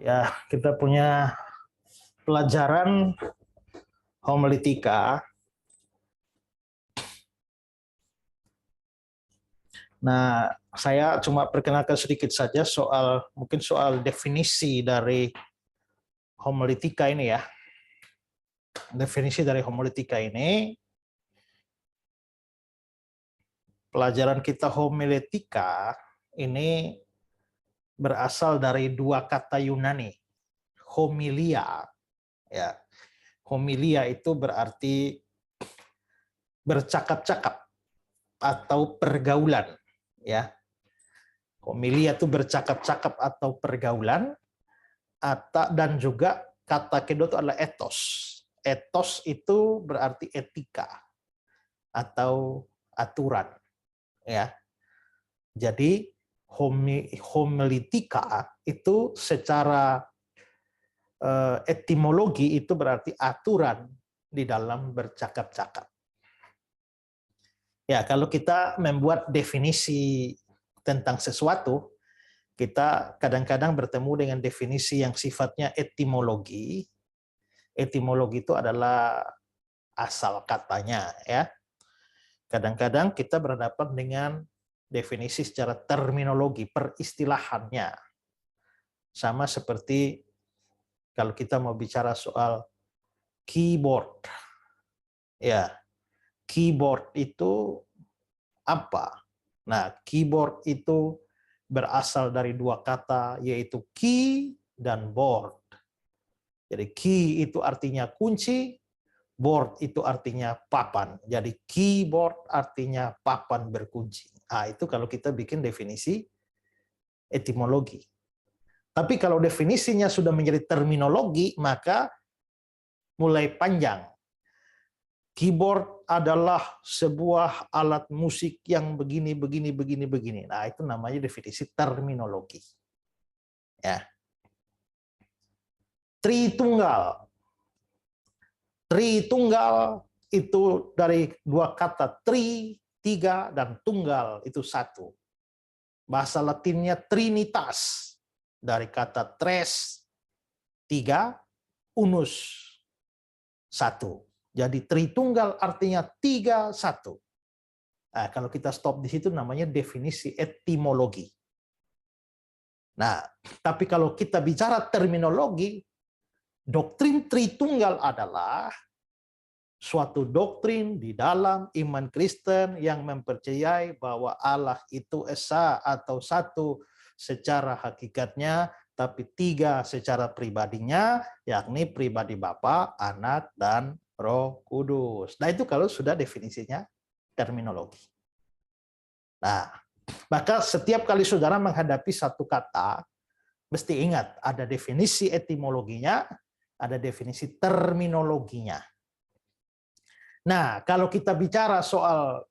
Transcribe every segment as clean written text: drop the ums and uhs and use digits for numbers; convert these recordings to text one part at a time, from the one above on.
Ya, kita punya pelajaran homiletika. Nah, saya cuma perkenalkan sedikit saja mungkin soal definisi dari homiletika ini ya. Definisi dari homiletika ini, pelajaran kita homiletika ini berasal dari dua kata Yunani. Homilia, ya. Homilia itu berarti bercakap-cakap atau pergaulan, ya. Homilia itu bercakap-cakap atau pergaulan, dan juga kata kedua itu adalah ethos. Ethos itu berarti etika atau aturan, ya. Jadi homiletika itu secara etimologi itu berarti aturan di dalam bercakap-cakap. Ya, kalau kita membuat definisi tentang sesuatu, kita kadang-kadang bertemu dengan definisi yang sifatnya etimologi. Etimologi itu adalah asal katanya, ya. Kadang-kadang kita berhadapan dengan definisi secara terminologi, peristilahannya. Sama seperti kalau kita mau bicara soal keyboard. Ya, keyboard itu apa? Nah, keyboard itu berasal dari dua kata, yaitu key dan board. Jadi key itu artinya kunci, board itu artinya papan. Jadi keyboard artinya papan berkunci. Nah, itu kalau kita bikin definisi etimologi. Tapi kalau definisinya sudah menjadi terminologi, maka mulai panjang. Keyboard adalah sebuah alat musik yang begini, begini, begini, begini. Nah, itu namanya definisi terminologi. Ya. Tritunggal. Tritunggal itu dari dua kata tri, tiga, dan tunggal itu satu. Bahasa Latinnya trinitas. Dari kata tres, tiga, unus, satu. Jadi Tritunggal artinya 3-1. Nah, kalau kita stop di situ namanya definisi etimologi. Nah, tapi kalau kita bicara terminologi, doktrin Tritunggal adalah suatu doktrin di dalam iman Kristen yang mempercayai bahwa Allah itu esa atau satu secara hakikatnya, tapi tiga secara pribadinya, yakni pribadi Bapa, Anak, dan Roh Kudus. Nah, itu kalau sudah definisinya terminologi. Nah, maka setiap kali saudara menghadapi satu kata, mesti ingat ada definisi etimologinya, ada definisi terminologinya. Nah, kalau kita bicara soal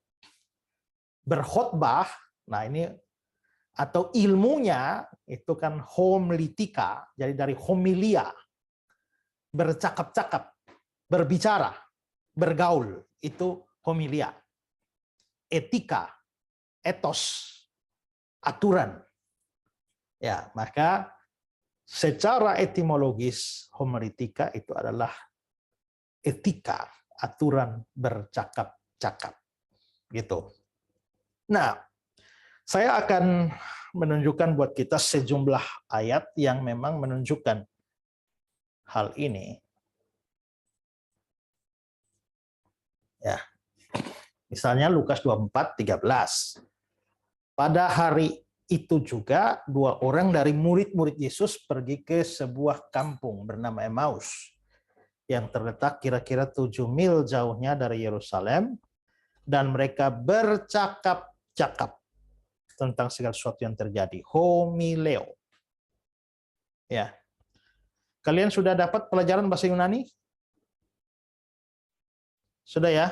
berkhotbah, nah ini atau ilmunya itu kan homiletika, jadi dari homilia, bercakap-cakap, berbicara, bergaul, itu homilia. Etika, etos, aturan. Ya, maka secara etimologis homiletika itu adalah etika, aturan bercakap-cakap. Gitu. Nah, saya akan menunjukkan buat kita sejumlah ayat yang memang menunjukkan hal ini. Ya. Misalnya Lukas 24:13. Pada hari itu juga dua orang dari murid-murid Yesus pergi ke sebuah kampung bernama Emmaus yang terletak kira-kira 7 mil jauhnya dari Yerusalem, dan mereka bercakap-cakap tentang segala sesuatu yang terjadi. Homileo. Ya. Kalian sudah dapat pelajaran bahasa Yunani? Sudah ya?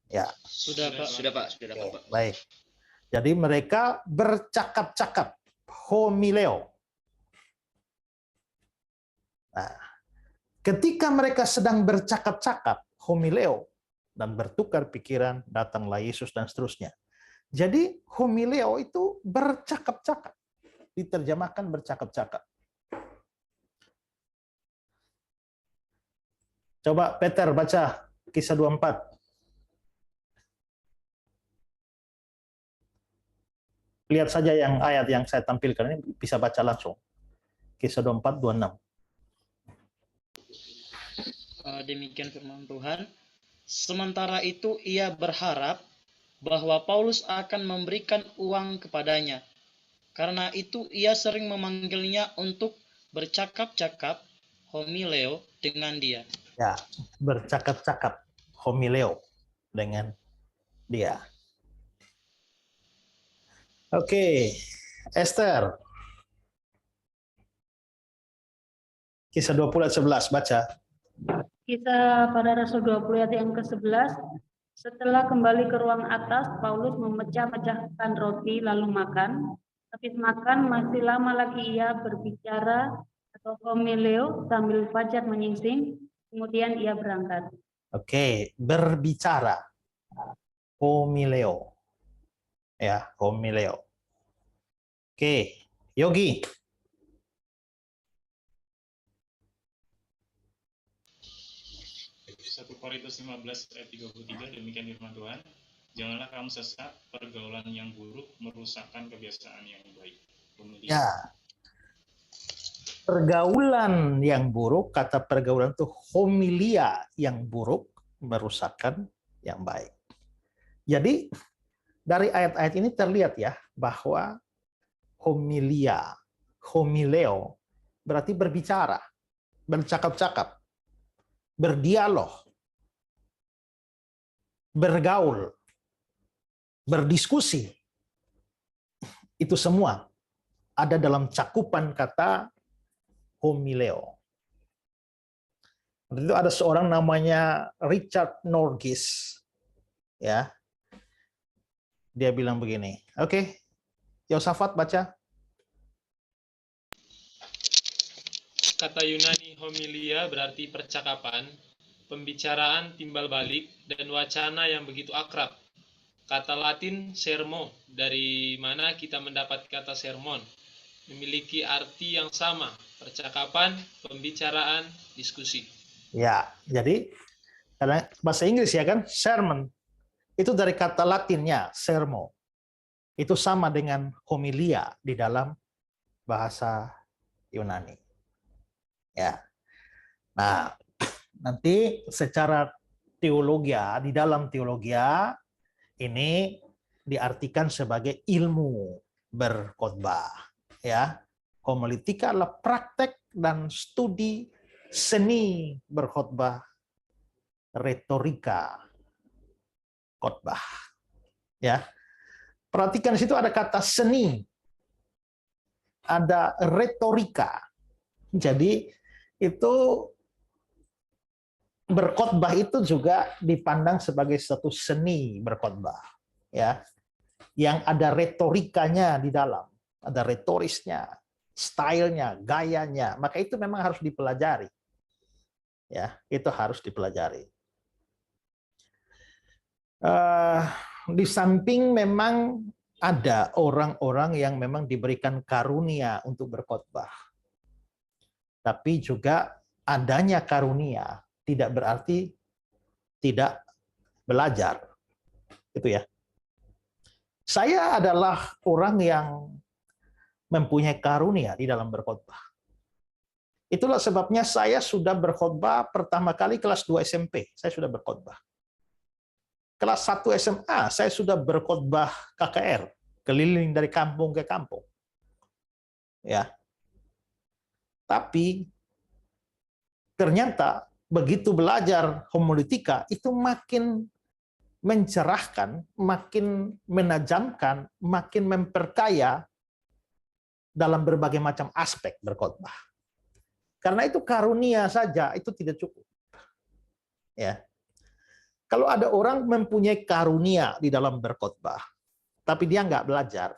Ya. Sudah, Pak. Sudah, Pak. Sudah dapat, Pak. Baik. Jadi mereka bercakap-cakap. Homileo. Nah, ketika mereka sedang bercakap-cakap, homileo, dan bertukar pikiran, datanglah Yesus dan seterusnya. Jadi homileo itu bercakap-cakap. Diterjemahkan bercakap-cakap. Coba Peter baca Kisah 24. Lihat saja yang ayat yang saya tampilkan ini, bisa baca langsung. Kisah 24, 26. Demikian firman Tuhan. Sementara itu ia berharap bahwa Paulus akan memberikan uang kepadanya. Karena itu ia sering memanggilnya untuk bercakap-cakap homileo dengan dia. Ya, bercakap-cakap homileo dengan dia. Oke, Esther. Kisah 20 ayat 11, baca. Kisah pada Rasul 20 ayat yang ke-11. Setelah kembali ke ruang atas, Paulus memecah-mecahkan roti lalu makan. Habis makan masih lama lagi ia berbicara atau homileo sambil fajar menyingsing. Kemudian ia berangkat. Oke, berbicara. Homileo. Ya, homileo. Oke, Yogi. 1 Korintus 15 ayat 33, demikian firman Tuhan. Janganlah kamu sesat, pergaulan yang buruk merusakkan kebiasaan yang baik. Ya. Pergaulan yang buruk, kata pergaulan itu homilia yang buruk merusakkan yang baik. Jadi dari ayat-ayat ini terlihat ya bahwa homilia, homileo berarti berbicara, bercakap-cakap, berdialog, bergaul, berdiskusi. Itu semua ada dalam cakupan kata homileo. Itu ada seorang namanya Richard Norgis, ya. Dia bilang begini. Oke, Yosafat baca. Kata Yunani homilia berarti percakapan, pembicaraan timbal balik, dan wacana yang begitu akrab. Kata Latin sermo, dari mana kita mendapat kata sermon, memiliki arti yang sama, percakapan, pembicaraan, diskusi. Ya, jadi karena bahasa Inggris ya kan, sermon, itu dari kata Latinnya, sermo. Itu sama dengan homilia di dalam bahasa Yunani. Ya. Nah, nanti secara teologia, di dalam teologia ini diartikan sebagai ilmu berkhotbah, ya. Homiletika adalah praktek dan studi seni berkhotbah, retorika khotbah. Ya. Perhatikan di situ ada kata seni, ada retorika. Jadi itu berkhotbah itu juga dipandang sebagai satu seni berkhotbah, ya, yang ada retorikanya di dalam, ada retorisnya, stylenya, gayanya, maka itu memang harus dipelajari, ya, itu harus dipelajari. Di samping memang ada orang-orang yang memang diberikan karunia untuk berkhotbah, tapi juga adanya karunia tidak berarti tidak belajar, gitu ya. Saya adalah orang yang mempunyai karunia di dalam berkhotbah. Itulah sebabnya saya sudah berkhotbah pertama kali kelas 2 SMP, saya sudah berkhotbah. Kelas 1 SMA, saya sudah berkhotbah KKR, keliling dari kampung ke kampung. Ya. Tapi ternyata begitu belajar homiletika itu makin mencerahkan, makin menajamkan, makin memperkaya dalam berbagai macam aspek berkhotbah. Karena itu karunia saja itu tidak cukup. Ya. Kalau ada orang mempunyai karunia di dalam berkhotbah, tapi dia nggak belajar,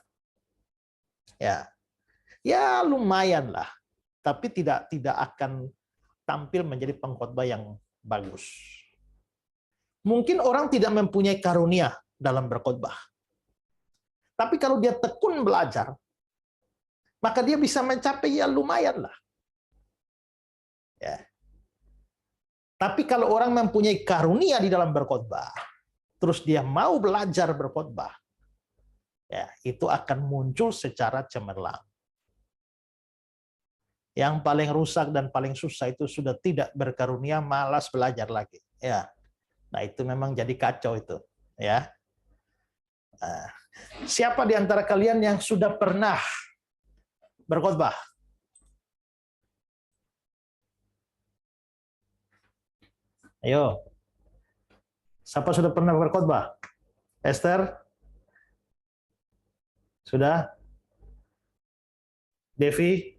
ya lumayan lah, tapi tidak akan tampil menjadi pengkhotbah yang bagus. Mungkin orang tidak mempunyai karunia dalam berkhotbah, tapi kalau dia tekun belajar, maka dia bisa mencapai ya lumayan lah. Ya. Tapi kalau orang mempunyai karunia di dalam berkhotbah, terus dia mau belajar berkhotbah, ya, itu akan muncul secara cemerlang. Yang paling rusak dan paling susah itu sudah tidak berkarunia, malas belajar lagi. Ya, nah itu memang jadi kacau itu. Ya, nah, siapa di antara kalian yang sudah pernah berkhotbah? Ayo, siapa sudah pernah berkhotbah? Esther? Sudah? Devi?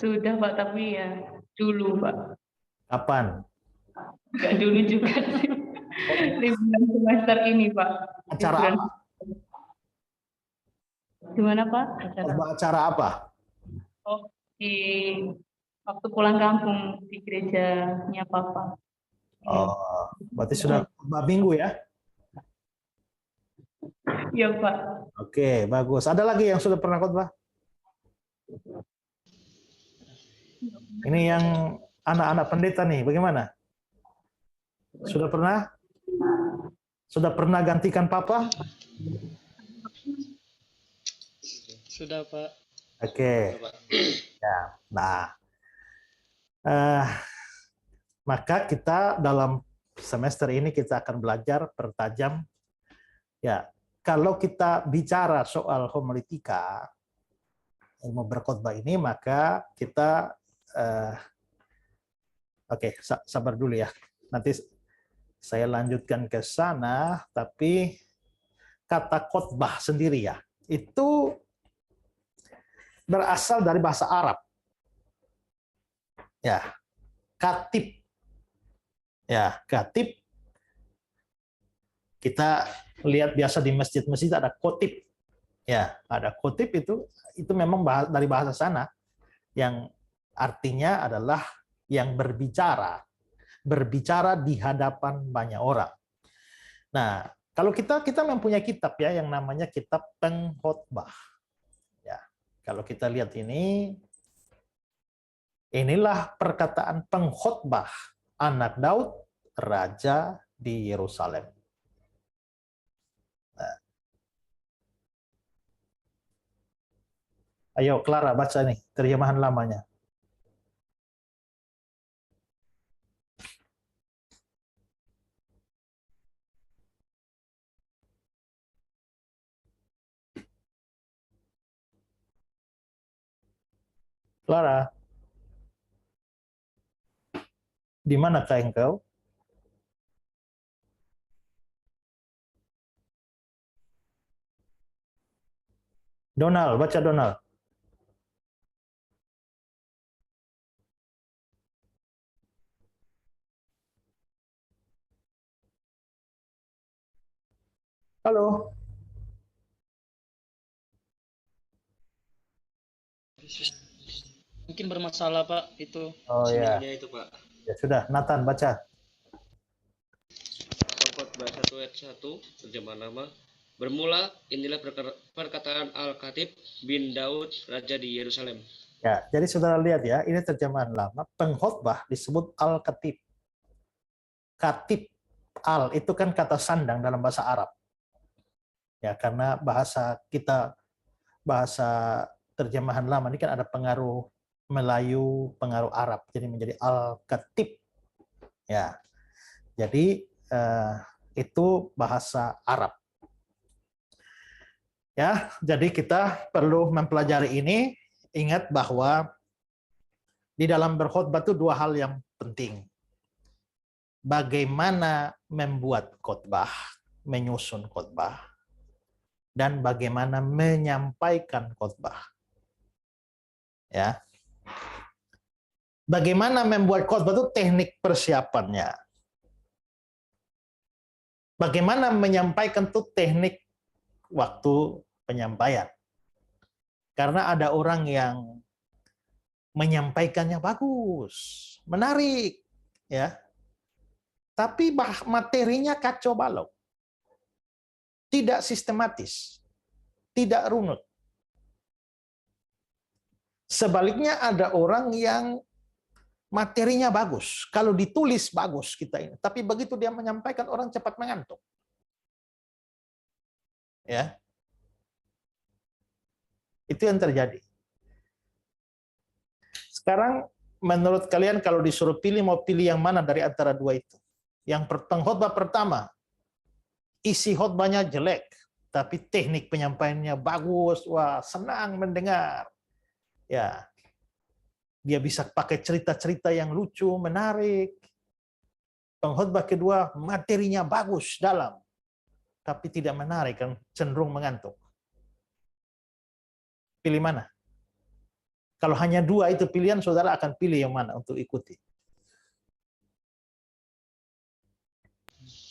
Sudah Pak, tapi ya dulu Pak. Kapan? Enggak dulu juga sih. Di bulan semester ini Pak. Di Acara bulan- apa? Gimana Pak? Acara apa? Oh, di waktu pulang kampung di gerejanya Papa. Oh, berarti sudah khotbah minggu ya? Iya Pak. Oke, bagus. Ada lagi yang sudah pernah khotbah? Ini yang anak-anak pendeta nih, bagaimana? Sudah pernah? Sudah pernah gantikan papa? Sudah, Pak. Oke. Ya, nah, maka kita dalam semester ini kita akan belajar pertajam. Ya, kalau kita bicara soal homiletika, ilmu berkhotbah ini, maka kita oke, sabar dulu ya. Nanti saya lanjutkan ke sana, tapi kata khotbah sendiri ya, itu berasal dari bahasa Arab. Ya, khatib. Ya, khatib. Kita lihat biasa di masjid-masjid ada khotib. Ya, ada khotib itu memang dari bahasa sana yang artinya adalah yang berbicara di hadapan banyak orang. Nah, kalau kita mempunyai kitab ya yang namanya kitab pengkhotbah. Ya, kalau kita lihat inilah perkataan pengkhotbah anak Daud, raja di Yerusalem. Nah. Ayo, Clara baca nih terjemahan lamanya. Clara, di manakah engkau? Donald, baca Donald. Halo. Mungkin bermasalah, Pak, itu Oh ya. sinyalnya itu, Pak. Ya sudah, Nathan baca. Pengkhotbah 1 ayat 1, terjemahan lama. Bermula, inilah perkataan Al-Khatib bin Daud, raja di Yerusalem. Ya, jadi saudara lihat ya, ini terjemahan lama. Pengkhotbah disebut Al-Khatib. Khatib, al itu kan kata sandang dalam bahasa Arab. Ya, karena bahasa terjemahan lama ini kan ada pengaruh Melayu, pengaruh Arab, jadi menjadi Al-Khatib. Ya, jadi itu bahasa Arab. Ya, jadi kita perlu mempelajari ini. Ingat bahwa di dalam berkhotbah itu dua hal yang penting. Bagaimana membuat khotbah, menyusun khotbah, dan bagaimana menyampaikan khotbah. Ya. Bagaimana membuat khotbah itu teknik persiapannya. Bagaimana menyampaikan itu teknik waktu penyampaian. Karena ada orang yang menyampaikannya bagus, menarik, ya. Tapi materinya kacau balau. Tidak sistematis, tidak runut. Sebaliknya ada orang yang materinya bagus, kalau ditulis bagus kita ini. Tapi begitu dia menyampaikan, orang cepat mengantuk. Ya, itu yang terjadi. Sekarang menurut kalian kalau disuruh pilih, mau pilih yang mana dari antara dua itu? Yang khotbah pertama, isi khotbahnya jelek, tapi teknik penyampaiannya bagus, wah senang mendengar. Ya, dia bisa pakai cerita-cerita yang lucu, menarik. Pengkhotbah kedua, materinya bagus, dalam, tapi tidak menarik, kan cenderung mengantuk. Pilih mana? Kalau hanya dua itu pilihan, saudara akan pilih yang mana untuk ikuti?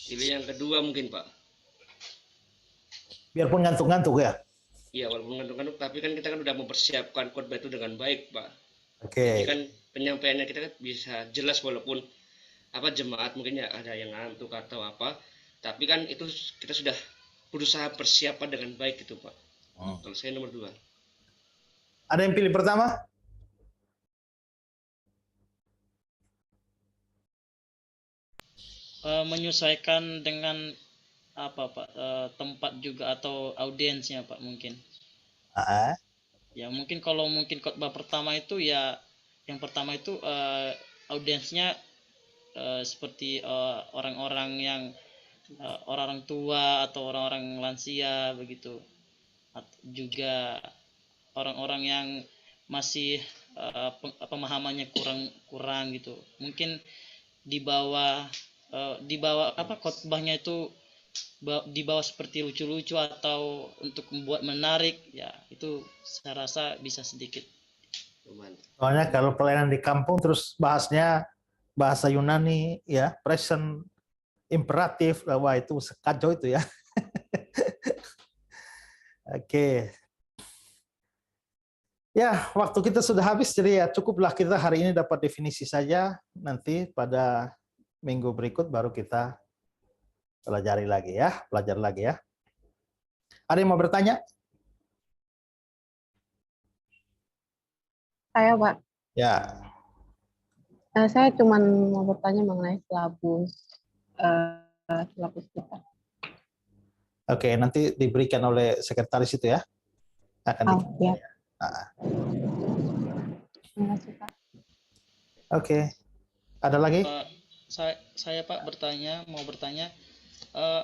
Pilih yang kedua mungkin, Pak. Biarpun ngantuk-ngantuk ya. Iya, walaupun ngantuk-ngantuk, tapi kan kita kan udah mempersiapkan khotbah itu dengan baik, Pak. Oke. Jadi kan penyampaiannya kita kan bisa jelas, walaupun jemaat mungkin ya ada yang ngantuk atau apa, tapi kan itu kita sudah berusaha persiapan dengan baik gitu, Pak. Kalau saya nomor 2. Ada yang pilih pertama? Menyesuaikan dengan apa Pak, tempat juga atau audiensnya Pak mungkin. Ya mungkin kalau mungkin khotbah pertama itu ya, yang pertama itu audiensnya seperti orang-orang yang orang-orang tua atau orang-orang lansia begitu, juga orang-orang yang masih pemahamannya kurang gitu. Mungkin di bawah apa khotbahnya itu dibawa seperti lucu-lucu atau untuk membuat menarik, ya itu saya rasa bisa sedikit. Soalnya kalau pelayanan di kampung terus bahasnya bahasa Yunani ya, present imperatif, wah itu kacau itu ya. Oke. Ya, waktu kita sudah habis, jadi ya cukuplah kita hari ini dapat definisi saja. Nanti pada minggu berikut baru kita pelajari lagi ya, belajar lagi ya. Ada yang mau bertanya? Saya, Pak. Ya. Saya cuma mau bertanya mengenai silabus kita. Oke, nanti diberikan oleh sekretaris itu ya. Akan ya. Terima kasih, Pak. Oke. Ada lagi? Saya Pak mau bertanya,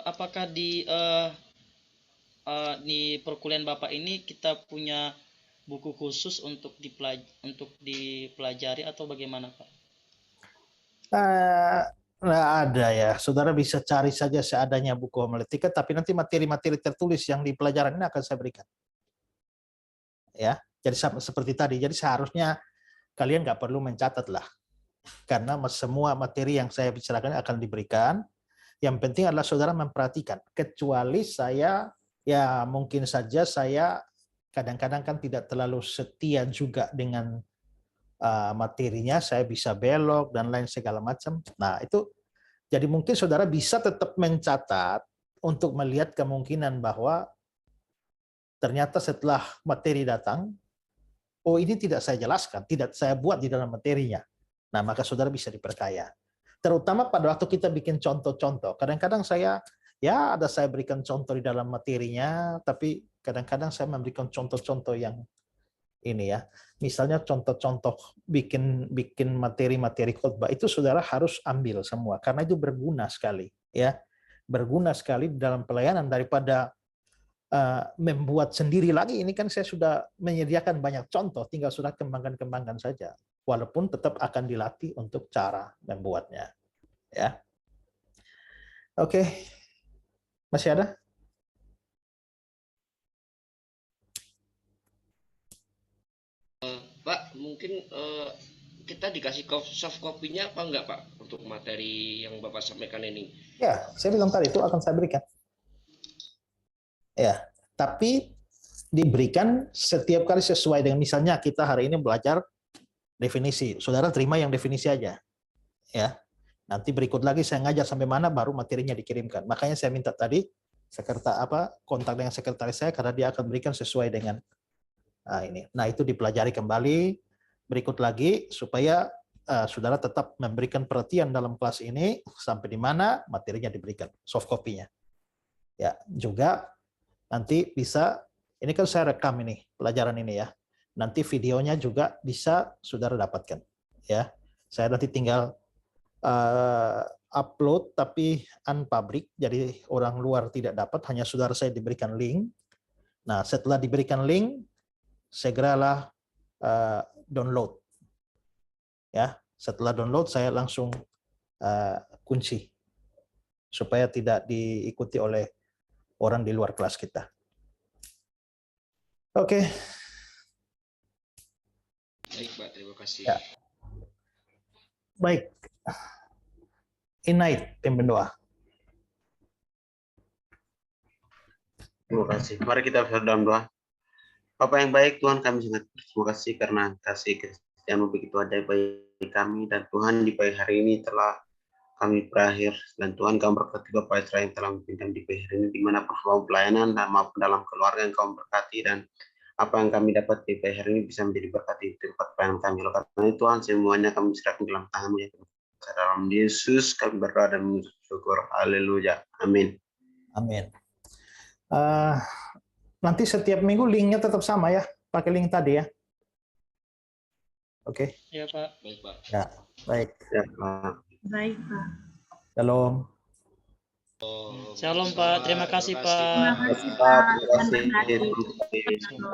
apakah di perkuliahan Bapak ini kita punya buku khusus untuk dipelajari atau bagaimana Pak? Nggak ada ya. Saudara bisa cari saja seadanya buku homiletika, tapi nanti materi-materi tertulis yang di pelajaran ini akan saya berikan. Ya, jadi seperti tadi. Jadi seharusnya kalian nggak perlu mencatat lah, karena semua materi yang saya bicarakan akan diberikan. Yang penting adalah saudara memperhatikan. Kecuali saya, ya mungkin saja saya kadang-kadang kan tidak terlalu setia juga dengan materinya, saya bisa belok dan lain segala macam. Nah itu, jadi mungkin saudara bisa tetap mencatat untuk melihat kemungkinan bahwa ternyata setelah materi datang, oh ini tidak saya jelaskan, tidak saya buat di dalam materinya. Nah maka saudara bisa diperkaya. Terutama pada waktu kita bikin contoh-contoh. Kadang-kadang saya berikan contoh di dalam materinya, tapi kadang-kadang saya memberikan contoh-contoh yang ini ya. Misalnya contoh-contoh bikin materi-materi khotbah itu saudara harus ambil semua karena itu berguna sekali ya. Berguna sekali dalam pelayanan daripada membuat sendiri lagi. Ini kan saya sudah menyediakan banyak contoh, tinggal sudah kembangkan saja. Walaupun tetap akan dilatih untuk cara membuatnya. Ya. Oke. Masih ada? Pak, mungkin kita dikasih soft copy-nya apa enggak, Pak, untuk materi yang Bapak sampaikan ini? Ya, saya bilang tadi itu akan saya berikan. Ya, tapi diberikan setiap kali sesuai dengan, misalnya kita hari ini belajar definisi, saudara terima yang definisi aja, ya. Nanti berikut lagi saya ngajar sampai mana baru materinya dikirimkan. Makanya saya minta tadi kontak dengan sekretaris saya karena dia akan berikan sesuai dengan ini. Nah itu dipelajari kembali berikut lagi supaya saudara tetap memberikan perhatian dalam kelas ini sampai di mana materinya diberikan, soft copy-nya. Ya, juga nanti bisa, ini kan saya rekam ini pelajaran ini ya. Nanti videonya juga bisa saudara dapatkan. Ya, saya nanti tinggal upload tapi unpublic, jadi orang luar tidak dapat, hanya saudara saya diberikan link. Nah, setelah diberikan link, segeralah download. Ya, setelah download saya langsung kunci supaya tidak diikuti oleh orang di luar kelas kita. Oke. Baik, Pak. Terima kasih. Ya. Baik. Inait, tim pendoa. Terima kasih. Mari kita berdoa doa. Bapak yang baik, Tuhan, kami sangat berterima kasih karena kasih kesetiaan-Mu begitu ajaib bagi kami, dan Tuhan di pagi hari ini telah kami berakhir, dan Tuhan kau berkati Bapak Israel yang telah memimpin di pagi hari ini dimanapun kau pelayanan dan maupun dalam keluarga yang kau berkati, dan apa yang kami dapat di pagi hari ini bisa menjadi berkat di tempat pelayanan kami. Oleh karena itu Tuhan, semuanya kami serahkan dalam tangan-Mu ya Tuhan. Dalam Yesus kami berdoa dan bersyukur. Haleluya. Amin. Amin. Nanti setiap minggu linknya tetap sama ya, pakai link tadi ya. Oke. Ya, Pak. Baik, Pak. Ya, baik. Ya, Pak. Baik, Pak. Shalom. Shalom, Pak. Terima kasih, Pak. Terima kasih, Pak. Pak. Terima kasih. Terima kasih.